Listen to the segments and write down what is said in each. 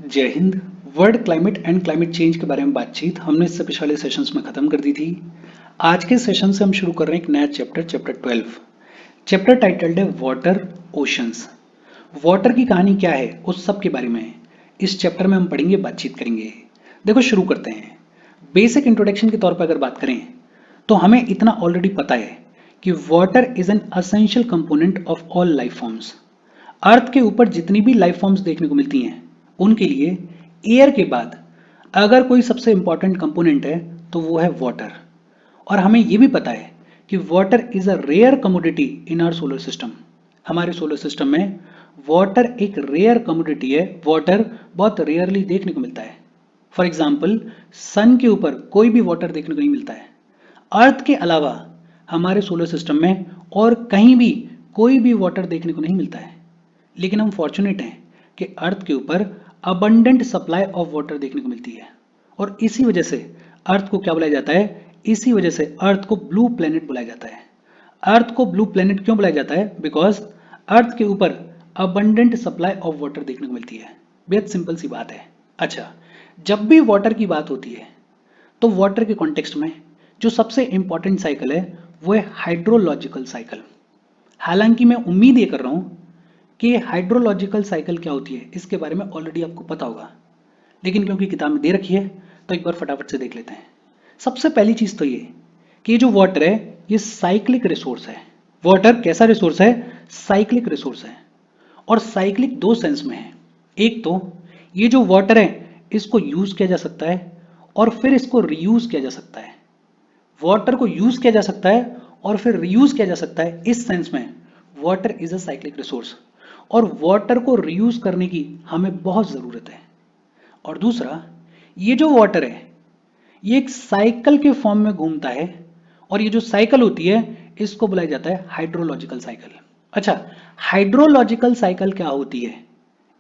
जय Hind. World climate and climate change के बारे में बातचीत हमने इससे पिछले सेशंस में खत्म कर दी थी। आज के सेशन से हम शुरू कर रहे हैं एक नया चैप्टर, चैप्टर 12। चैप्टर टाइटल्ड है वाटर ओशंस। वाटर की कहानी क्या है उस सब के बारे में इस चैप्टर में हम पढ़ेंगे, बातचीत करेंगे। देखो शुरू करते हैं। बेसिक इंट्रोडक्शन के तौर पर अगर बात करें तो हमें इतना ऑलरेडी पता है कि water is an essential component of all life forms. Earth के ऊपर जितनी भी लाइफ फॉर्म्स देखने को मिलती हैं उनके लिए एयर के बाद अगर कोई सबसे इंपॉर्टेंट कंपोनेंट है तो वो है वाटर। और हमें ये भी पता है कि water is a rare commodity in our solar system. हमारे सोलर सिस्टम में वाटर एक रेयर कमोडिटी है। वाटर बहुत रेयरली देखने को मिलता है। फॉर एग्जाम्पल, सन के ऊपर कोई भी वाटर देखने को नहीं मिलता है। अर्थ के अलावा हमारे सोलर सिस्टम में और कहीं भी कोई भी वाटर देखने को नहीं मिलता है। लेकिन हम फॉर्चुनेट हैं कि अर्थ के ऊपर अबंडेंट सप्लाई ऑफ वाटर देखने को मिलती है। और इसी वजह से अर्थ को क्या बुलाया जाता है? इसी वजह से अर्थ को ब्लू प्लेनेट बुलाया जाता है। अर्थ को ब्लू प्लेनेट क्यों बुलाया जाता है? बिकॉज अर्थ के ऊपर अबंडेंट सप्लाई ऑफ वाटर देखने को मिलती है। बेहद सिंपल सी बात है। अच्छा, जब भी वाटर की बात होती है तो वाटर के कॉन्टेक्स्ट में जो सबसे इंपॉर्टेंट साइकिल है वो है हाइड्रोलॉजिकल साइकिल। हालांकि मैं उम्मीद ये कर रहा हूं कि हाइड्रोलॉजिकल साइकिल क्या होती है इसके बारे में ऑलरेडी आपको पता होगा, लेकिन क्योंकि किताब में दे रखी है तो एक बार फटाफट से देख लेते हैं। सबसे पहली चीज तो ये कि ये जो वाटर है ये साइक्लिक रिसोर्स है। वाटर कैसा रिसोर्स है? साइक्लिक रिसोर्स है। और साइक्लिक दो सेंस में है। एक तो ये जो वाटर है इसको यूज किया जा सकता है और फिर इसको रीयूज किया जा सकता है। वाटर को यूज किया जा सकता है और फिर रीयूज किया जा सकता है। इस सेंस में water is a cyclic resource और वाटर को रीयूज करने की हमें बहुत जरूरत है। और दूसरा, ये जो वाटर है ये एक साइकिल के फॉर्म में घूमता है और ये जो साइकिल होती है इसको बुलाया जाता है हाइड्रोलॉजिकल साइकिल। अच्छा, हाइड्रोलॉजिकल साइकिल क्या होती है?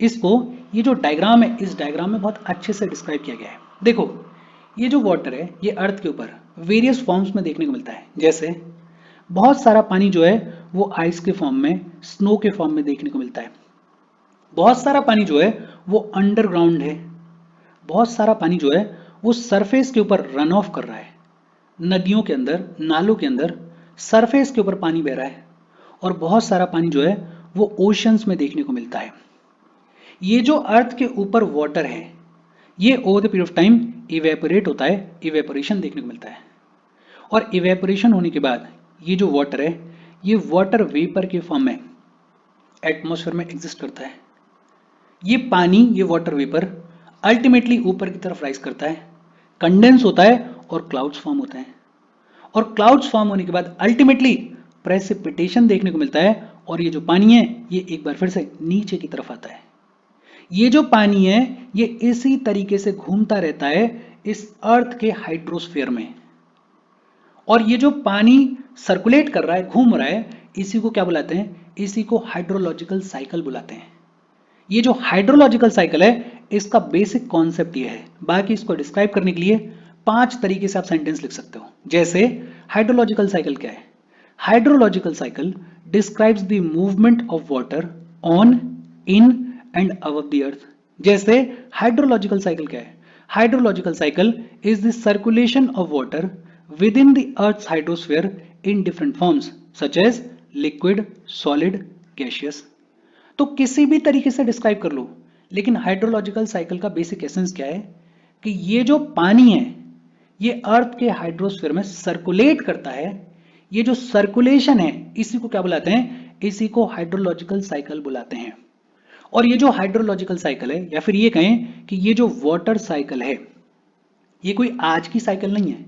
इसको, ये जो डायग्राम है इस डायग्राम में बहुत अच्छे से डिस्क्राइब किया गया है। देखो, ये जो वाटर है ये अर्थ के ऊपर वेरियस फॉर्म्स में देखने को मिलता है। जैसे बहुत सारा पानी जो है वो आइस के फॉर्म में, स्नो के फॉर्म में देखने को मिलता है। बहुत सारा पानी जो है वो अंडरग्राउंड है। बहुत सारा पानी जो है वो सरफेस के ऊपर रन ऑफ कर रहा है। नदियों के अंदर, नालों के अंदर सरफेस के ऊपर पानी बह रहा है। और बहुत सारा पानी जो है वो ओशंस में देखने को मिलता है। ये जो अर्थ के ऊपर वाटर है ये over the period of time evaporate होता है। इवेपोरेशन देखने को मिलता है। और इवेपोरेशन होने के बाद ये जो वाटर है ये वाटर वेपर के फॉर्म में एटमॉस्फेयर में एग्जिस्ट करता है। ये पानी, ये वाटर वेपर अल्टीमेटली ऊपर की तरफ राइज करता है, कंडेंस होता है और क्लाउड्स फॉर्म होते हैं। और क्लाउड्स फॉर्म होने के बाद अल्टीमेटली प्रेसिपिटेशन देखने को मिलता है और ये जो पानी है ये एक बार फिर से नीचे की तरफ आता है। ये जो पानी है ये इसी तरीके से घूमता रहता है इस अर्थ के हाइड्रोस्फीयर में। और ये जो पानी सर्कुलेट कर रहा है, घूम रहा है, इसी को क्या बुलाते हैं? इसी को हाइड्रोलॉजिकल साइकिल बुलाते हैं। ये जो हाइड्रोलॉजिकल साइकिल है इसका बेसिक कॉन्सेप्ट ये है। बाकी इसको डिस्क्राइब करने के लिए 5 तरीके से आप सेंटेंस लिख सकते हो। जैसे हाइड्रोलॉजिकल साइकिल क्या है? Hydrological cycle describes the movement of water on, in and above the earth. जैसे हाइड्रोलॉजिकल साइकिल क्या है? Hydrological cycle is the circulation of water within the earth's hydrosphere in different forms such as liquid, solid, gaseous। तो किसी भी तरीके से describe कर लो, लेकिन हाइड्रोलॉजिकल साइकिल का बेसिक एसेंस क्या है कि ये जो पानी है ये अर्थ के हाइड्रोस्फीयर में सर्कुलेट करता है। ये जो सर्कुलेशन है इसी को क्या बुलाते हैं? इसी को हाइड्रोलॉजिकल साइकिल बुलाते हैं। और ये जो हाइड्रोलॉजिकल साइकिल है या फिर ये कहें कि ये जो वाटर साइकिल है ये कोई आज की साइकिल नहीं है।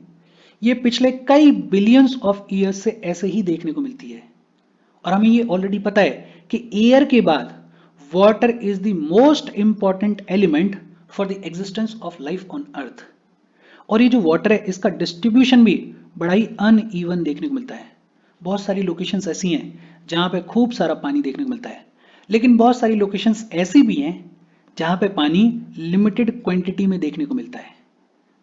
ये पिछले कई बिलियंस ऑफ ईयर्स से ऐसे ही देखने को मिलती है। और हमें ये ऑलरेडी पता है कि एयर के बाद water is the most important element for the existence of life on earth. और ये जो वाटर है इसका डिस्ट्रीब्यूशन भी बड़ा ही अनइवन देखने को मिलता है। बहुत सारी लोकेशंस ऐसी हैं जहां पे खूब सारा पानी देखने को मिलता है, लेकिन बहुत सारी लोकेशंस ऐसी भी हैं जहां पे पानी लिमिटेड क्वांटिटी में देखने को मिलता है।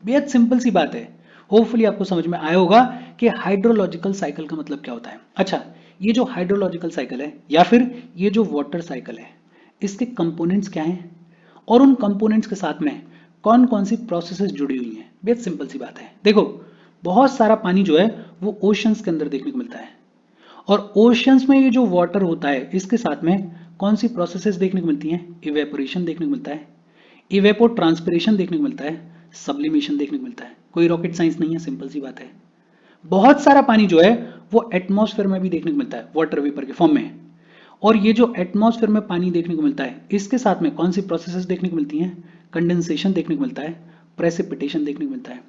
बेहद सिंपल सी बात है। होपफुली आपको समझ में आया होगा कि हाइड्रोलॉजिकल साइकिल का मतलब क्या होता है। अच्छा, ये जो हाइड्रोलॉजिकल साइकिल है या फिर ये जो वाटर साइकिल है इसके कंपोनेंट्स क्या हैं और उन कंपोनेंट्स के साथ में कौन कौन सी प्रोसेसेस जुड़ी हुई हैं। बेहद सिंपल सी बात है। देखो, बहुत सारा पानी जो है वो ओशंस के अंदर देखने को मिलता है, और ओशंस में ये जो वाटर होता है इसके साथ में कौन सी प्रोसेसेस देखने को मिलती हैं? इवेपोरेशन देखने को मिलता है, इवेपो ट्रांसपिरेशन देखने को मिलता है, सब्लिमेशन देखने को मिलता है। कोई रॉकेट साइंस नहीं है, सिंपल सी बात है। बहुत सारा पानी जो है वो एटमॉस्फेयर में भी देखने को मिलता है वाटर वेपर के फॉर्म में, और ये जो एटमॉस्फेयर में पानी देखने को मिलता है इसके साथ में कौन सी प्रोसेसेस देखने को मिलती हैं? कंडेंसेशन देखने को मिलता है, प्रेसिपिटेशन देखने को मिलता है।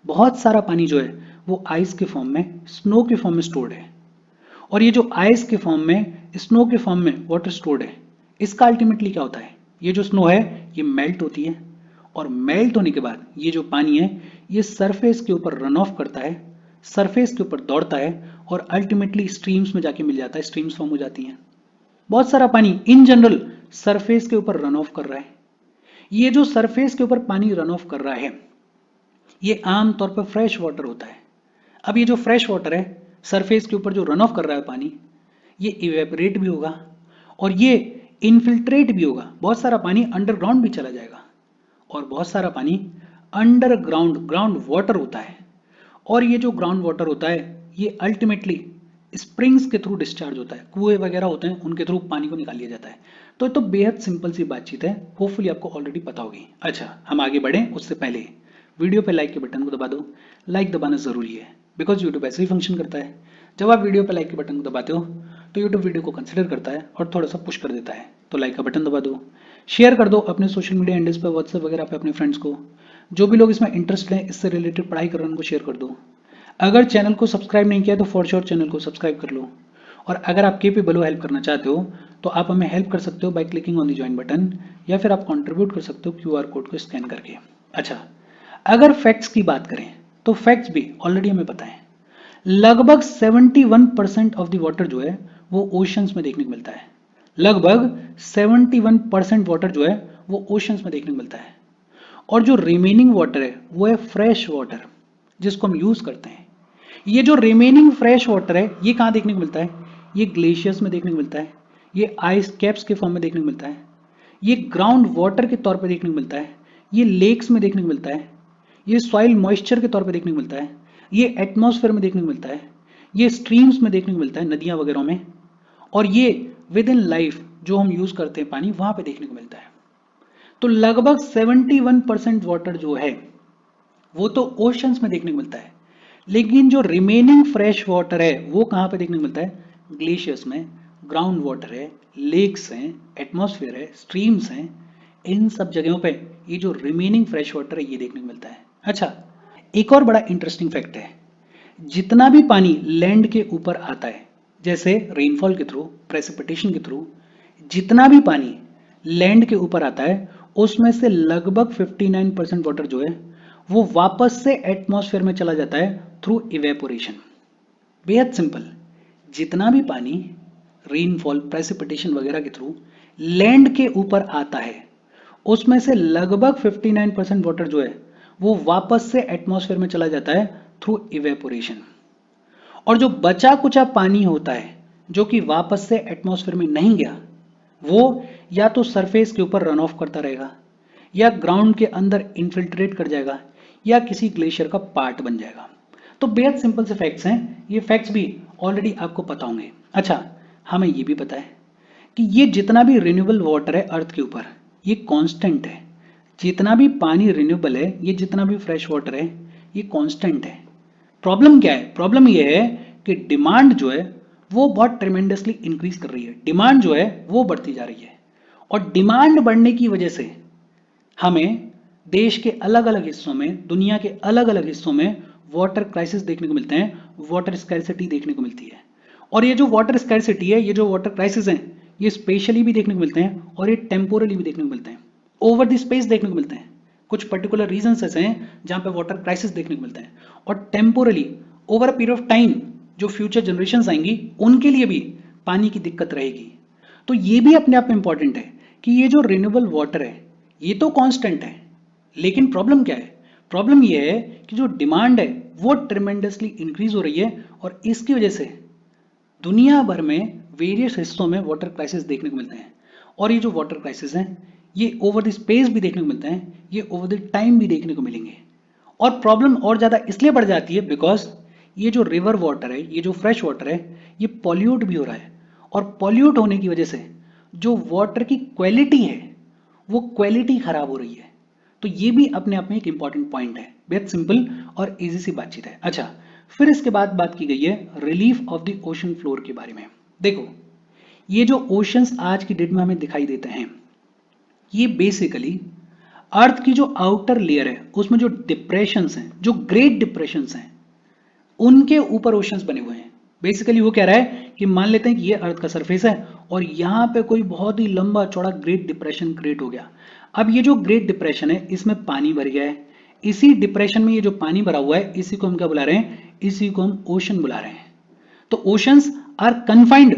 बहुत सारा पानी जो है वो आइस के फॉर्म में, स्नो के फॉर्म में स्टोर्ड है, और ये जो आइस के फॉर्म में, स्नो के फॉर्म में वाटर स्टोर्ड है, इसका अल्टीमेटली क्या होता है? ये जो स्नो है ये मेल्ट होती है, और मेल्ट होने के बाद ये जो पानी है ये सरफेस के ऊपर रन ऑफ करता है, सरफेस के ऊपर दौड़ता है, और अल्टीमेटली स्ट्रीम्स में जाके मिल जाता है, स्ट्रीम्स फॉर्म हो जाती हैं। बहुत सारा पानी इन जनरल सरफेस के ऊपर रन ऑफ कर रहा है। ये जो सरफेस के ऊपर पानी रन ऑफ कर रहा है ये आमतौर पर फ्रेश वाटर होता है। अब ये जो फ्रेश वाटर है सरफेस के ऊपर जो रन ऑफ कर रहा है पानी, ये इवेपोरेट भी होगा और ये इनफिल्ट्रेट भी होगा। बहुत सारा पानी अंडरग्राउंड भी चला जाएगा, और बहुत सारा पानी अंडरग्राउंड ग्राउंड वाटर होता है, और ये जो ग्राउंड वाटर होता है ये अल्टीमेटली स्प्रिंग्स के थ्रू डिस्चार्ज होता है, कुएं वगैरह होते हैं उनके थ्रू पानी को निकाल लिया जाता है। तो ये तो बेहद सिंपल सी बातचीत है, होपफुली आपको ऑलरेडी पता होगी। अच्छा, हम आगे बढ़ें उससे पहले वीडियो पे लाइक के बटन को दबा दो। लाइक दबाना जरूरी है बिकॉज यूट्यूब ऐसे ही फंक्शन करता है। जब आप वीडियो पे लाइक के बटन को दबाते हो तो यूट्यूब वीडियो को कंसिडर करता है और थोड़ा सा पुश कर देता है। तो लाइक का बटन दबा दो, शेयर कर दो अपने सोशल मीडिया हैंडल्स पे, व्हाट्सएप वगैरह पे अपने फ्रेंड्स को। जो भी लोग इसमें इंटरेस्ट लें, इससे रिलेटेड पढ़ाई कर रहे हैं, उनको शेयर कर दो। अगर चैनल को सब्सक्राइब नहीं किया तो फॉर श्योर चैनल को सब्सक्राइब कर लो। और अगर आप केपेबल हो हेल्प करना चाहते हो तो आप हमें हेल्प कर सकते हो by clicking on the join button, या फिर आप कंट्रीब्यूट कर सकते हो क्यूआर कोड को स्कैन करके। अच्छा, अगर फैक्ट्स की बात करें तो फैक्ट्स भी ऑलरेडी हमें पता है। लगभग 71% ऑफ द वाटर जो है वो ओशंस में देखने को मिलता है। लगभग 71% वाटर जो है वो ओशंस में देखने को मिलता है, और जो रिमेनिंग वाटर है वो है फ्रेश वाटर जिसको हम यूज करते हैं। ये जो रिमेनिंग फ्रेश वाटर है ये कहाँ देखने को मिलता है? ये ग्लेशियर्स में देखने को मिलता है, ये आइस कैप्स के फॉर्म में देखने को मिलता है, ये ग्राउंड वाटर के तौर पर देखने को मिलता है, ये लेक्स में देखने को मिलता है, ये सॉइल मॉइस्चर के तौर पर देखने को मिलता है, ये एटमॉस्फेयर में देखने को मिलता है, ये स्ट्रीम्स में देखने को मिलता है, नदियां वगैरह में, और ये विद इन लाइफ जो हम यूज करते हैं पानी वहां पे देखने को मिलता है। तो लगभग 71% वाटर जो है वो तो ओशंस में देखने को मिलता है, लेकिन जो रिमेनिंग फ्रेश वाटर है वो कहां पे देखने को मिलता है? ग्लेशियर्स में, ग्राउंड वाटर है, लेक्स हैं, एटमॉस्फेयर है, स्ट्रीम्स हैं, इन सब जगहों पे ये जो रिमेनिंग फ्रेश वाटर है ये देखने को मिलता है। अच्छा, एक और बड़ा इंटरेस्टिंग फैक्ट है, जितना भी पानी लैंड के ऊपर आता है, जैसे रेनफॉल के थ्रू, प्रेसिपिटेशन के थ्रू, जितना भी पानी लैंड के ऊपर आता है उसमें से लगभग 59% वाटर जो है वो वापस से एटमॉस्फेयर में चला जाता है थ्रू इवेपोरेशन। बेहद सिंपल, जितना भी पानी रेनफॉल, प्रेसिपिटेशन वगैरह के थ्रू लैंड के ऊपर आता है उसमें से लगभग 59% वाटर जो है वो वापस से एटमॉस्फेयर में चला जाता है थ्रू इवेपोरेशन। और जो बचा कुचा पानी होता है जो कि वापस से एटमॉस्फेयर में नहीं गया, वो या तो सरफेस के ऊपर रन ऑफ करता रहेगा, या ग्राउंड के अंदर इनफिल्ट्रेट कर जाएगा, या किसी ग्लेशियर का पार्ट बन जाएगा। तो बेहद सिंपल से फैक्ट्स हैं, ये फैक्ट्स भी ऑलरेडी आपको पता होंगे। अच्छा, हमें ये भी पता है कि ये जितना भी रिन्यूएबल वाटर है अर्थ के ऊपर ये कांस्टेंट है। जितना भी पानी रिन्यूएबल है, ये जितना भी फ्रेश वाटर है ये कांस्टेंट है। प्रॉब्लम क्या है? प्रॉब्लम ये है कि डिमांड जो है वो बहुत ट्रेमेंडसली इंक्रीज कर रही है, डिमांड जो है वो बढ़ती जा रही है, और डिमांड बढ़ने की वजह से हमें देश के अलग अलग हिस्सों में, दुनिया के अलग अलग हिस्सों में वाटर क्राइसिस देखने को मिलते हैं, वाटर स्कैरसिटी देखने को मिलती है। और ये जो वाटर स्कैरसिटी है, ये जो वाटर क्राइसिस हैं, ये स्पेशली भी देखने को मिलते हैं और ये टेम्पोरली भी देखने को मिलते हैं, ओवर द स्पेस देखने को मिलते हैं। कुछ पर्टिकुलर रीजंस ऐसे हैं जहां पे वाटर क्राइसिस देखने को मिलते हैं, और temporarily over a period of time जो फ्यूचर जनरेशंस आएंगी उनके लिए भी पानी की दिक्कत रहेगी। तो ये भी अपने आप में इंपॉर्टेंट है कि ये जो रिन्यूएबल वाटर है ये तो कांस्टेंट है, लेकिन प्रॉब्लम क्या है? प्रॉब्लम ये है कि जो डिमांड है वो ट्रिमेंडसली इंक्रीज हो रही है, और इसकी वजह से दुनिया भर में वेरियस हिस्सों में वाटर क्राइसिस देखने को मिलते हैं। और ये जो वाटर क्राइसिस हैं ये ओवर द स्पेस भी देखने को मिलते हैं, ये ओवर द टाइम भी देखने को मिलेंगे। और प्रॉब्लम और ज़्यादा इसलिए बढ़ जाती है बिकॉज ये जो रिवर वाटर है, ये जो फ्रेश वाटर है, ये पॉल्यूट भी हो रहा है। और पॉल्यूट होने की वजह से जो वाटर की क्वालिटी है वो क्वालिटी खराब हो रही है। तो ये भी अपने आप में एक इंपॉर्टेंट पॉइंट है। बेहद सिंपल और इजी सी बातचीत है। अच्छा, फिर इसके बाद बात की गई है relief of the ocean floor के बारे में। देखो, ये जो ओशंस आज की डेट में हमें दिखाई देते हैं, ये बेसिकली अर्थ की जो आउटर लेयर है उसमें जो डिप्रेशंस हैं, जो ग्रेट डिप्रेशंस हैं, उनके ऊपर ओशंस बने हुए हैं। बेसिकली वो कह रहा है कि मान लेते हैं कि ये अर्थ का सरफेस है और यहाँ पे कोई बहुत ही लंबा चौड़ा ग्रेट डिप्रेशन क्रिएट हो गया। अब ये जो ग्रेट डिप्रेशन है इसमें पानी भर गया है। इसी डिप्रेशन में ये जो पानी भरा हुआ है इसी को हम क्या बुला रहे हैं? इसी को हम ओशन बुला रहे हैं। तो oceans are confined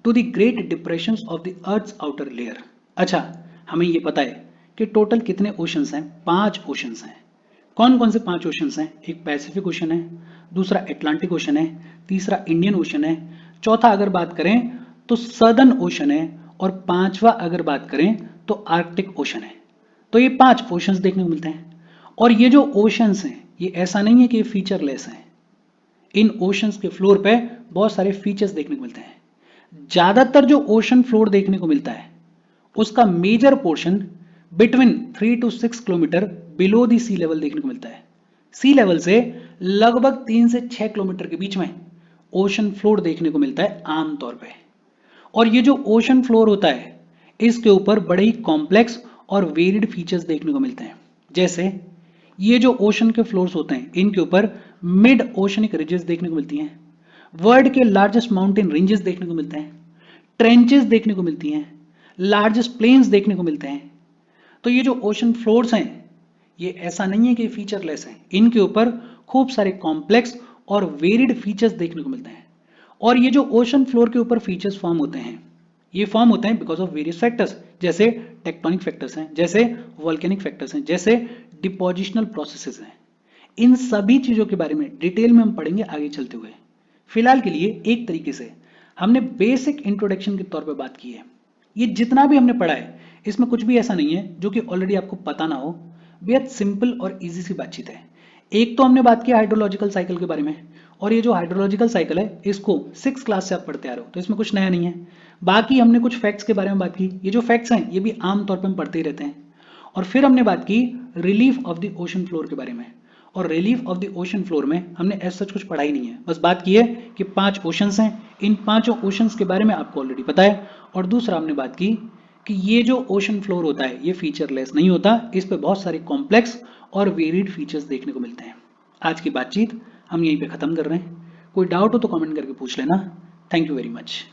to the great depressions of the earth's outer layer. अच्छा, हमें ये पता है कि टोटल कितने ओशंस हैं? 5 ओशंस हैं। कौन कौन से 5 ओशंस हैं? एक पैसिफिक ओशन है, दूसरा अटलांटिक ओशन है, तीसरा इंडियन ओशन है, चौथा अगर बात करें तो सदर्न ओशन है, और पांचवा अगर बात करें तो आर्कटिक ओशन है। तो ये 5 ओशंस देखने को मिलते हैं। और ये जो ओशंस हैं ये ऐसा नहीं है कि ये फीचरलेस हैं। इन ओशंस के फ्लोर पे बहुत सारे फीचर्स देखने को मिलते हैं। ज्यादातर जो ओशन फ्लोर देखने को मिलता है उसका major portion between 3 to 6 kilometre below the sea level देखने को मिलता है। सी लेवल से लगभग 3 से 6 किलोमीटर के बीच में ओशन फ्लोर देखने को मिलता है आमतौर पे। और ये जो ओशन फ्लोर होता है इसके ऊपर बड़े ही कॉम्प्लेक्स और वेरिड फीचर्स देखने को मिलते हैं। जैसे ये जो ओशन के फ्लोर्स होते हैं इनके ऊपर मिड ओशनिक रिजेस देखने को मिलती हैं, वर्ल्ड के लार्जेस्ट माउंटेन रेंजेस देखने को मिलते हैं, ट्रेंचेस देखने को मिलती हैं, लार्जेस्ट प्लेन्स देखने को मिलते हैं। तो ये जो ओशन फ्लोर्स हैं ये ऐसा नहीं है कि फीचरलेस हैं, इनके ऊपर खूब सारे कॉम्प्लेक्स और वेरिड फीचर्स देखने को मिलते हैं। और ये जो ओशन फ्लोर के ऊपर फीचर्स फॉर्म होते हैं ये फॉर्म होते हैं बिकॉज ऑफ वेरियस फैक्टर्स, जैसे टेक्टोनिक फैक्टर्स हैं, जैसे वोल्केनिक फैक्टर्स हैं, जैसे डिपोजिशनल प्रोसेसेस हैं। इन सभी चीजों के बारे में डिटेल में हम पढ़ेंगे आगे चलते हुए। फिलहाल के लिए एक तरीके से हमने बेसिक इंट्रोडक्शन के तौर पर बात की है। ये जितना भी हमने पढ़ा है इसमें कुछ भी ऐसा नहीं है जो कि ऑलरेडी आपको पता ना हो। बेहद सिंपल और इजी सी बातचीत है। एक तो हमने बात की हाइड्रोलॉजिकल साइकिल के बारे में, और ये जो हाइड्रोलॉजिकल साइकिल है इसको 6 क्लास से आप पढ़ते आ रहे हो तो इसमें कुछ नया नहीं है। बाकी हमने कुछ फैक्ट्स के बारे में बात की। ये जो फैक्ट्स हैं ये भी आम तौर पे हम पढ़ते ही रहते हैं। और फिर हमने बात की relief of the ocean floor के बारे में। और relief of the ocean floor में हमने ऐसा कुछ पढ़ा ही नहीं है, बस बात की है कि 5 ओशंस हैं, इन 5 ओशंस के बारे में आपको ऑलरेडी पता है। और दूसरा हमने बात की कि ये जो ओशन फ्लोर होता है ये फीचरलेस नहीं होता, इस पे बहुत सारे कॉम्प्लेक्स और वेरिड फीचर्स देखने को मिलते हैं। आज की बातचीत हम यहीं पे खत्म कर रहे हैं। कोई डाउट हो तो कमेंट करके पूछ लेना। Thank you very much.